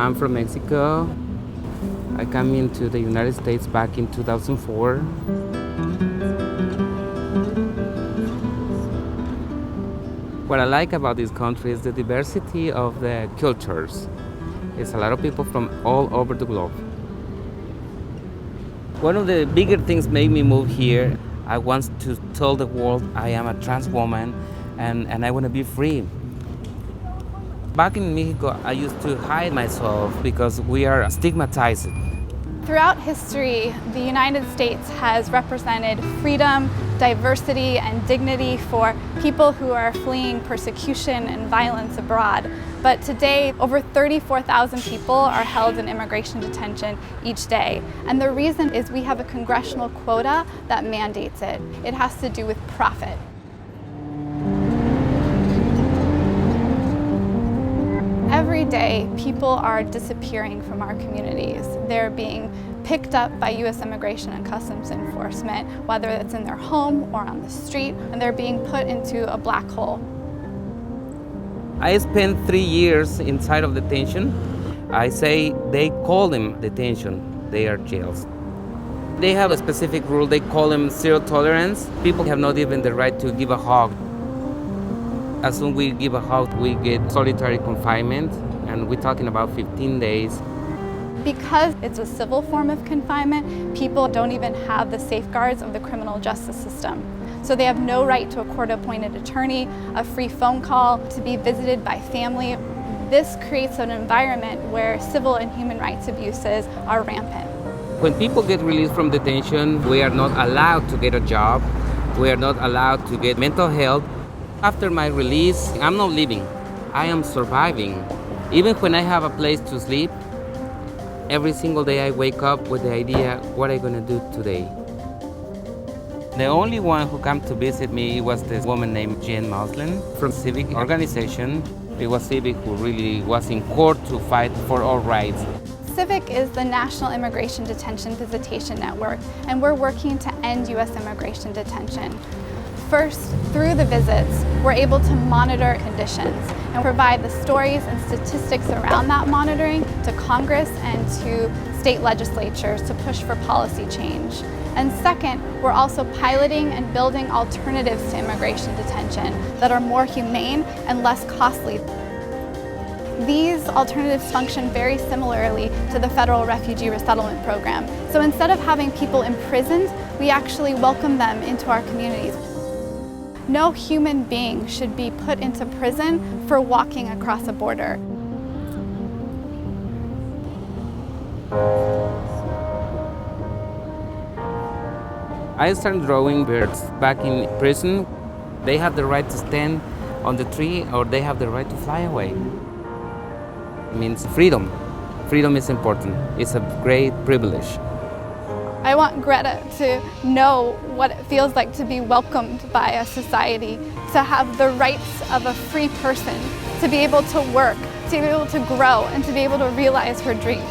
I'm from Mexico. I came into the United States back in 2004. What I like about this country is the diversity of the cultures. It's a lot of people from all over the globe. One of the bigger things made me move here. I want to tell the world I am a trans woman and I want to be free. Back in Mexico, I used to hide myself because we are stigmatized. Throughout history, the United States has represented freedom, diversity, and dignity for people who are fleeing persecution and violence abroad. But today, over 34,000 people are held in immigration detention each day. And the reason is we have a congressional quota that mandates it. It has to do with profit. Every day, people are disappearing from our communities. They're being picked up by U.S. Immigration and Customs Enforcement, whether it's in their home or on the street, and they're being put into a black hole. I spent 3 years inside of detention. I say they call them detention, they are jails. They have a specific rule, they call them zero tolerance. People have not even the right to give a hug. As soon as we give a hug, we get solitary confinement, and we're talking about 15 days. Because it's a civil form of confinement, people don't even have the safeguards of the criminal justice system. So they have no right to a court-appointed attorney, a free phone call, to be visited by family. This creates an environment where civil and human rights abuses are rampant. When people get released from detention, we are not allowed to get a job. We are not allowed to get mental health. After my release, I'm not living. I am surviving. Even when I have a place to sleep, every single day I wake up with the idea, what am I going to do today? The only one who came to visit me was this woman named Jane Moslin from Civic organization. It was Civic who really was in court to fight for our rights. Civic is the National Immigration Detention Visitation Network, and we're working to end U.S. immigration detention. First, through the visits, we're able to monitor conditions and provide the stories and statistics around that monitoring to Congress and to state legislatures to push for policy change. And second, we're also piloting and building alternatives to immigration detention that are more humane and less costly. These alternatives function very similarly to the federal refugee resettlement program. So instead of having people imprisoned, we actually welcome them into our communities. No human being should be put into prison for walking across a border. I started drawing birds back in prison. They have the right to stand on the tree or they have the right to fly away. It means freedom. Freedom is important. It's a great privilege. I want Gretta to know what it feels like to be welcomed by a society, to have the rights of a free person, to be able to work, to be able to grow, and to be able to realize her dreams.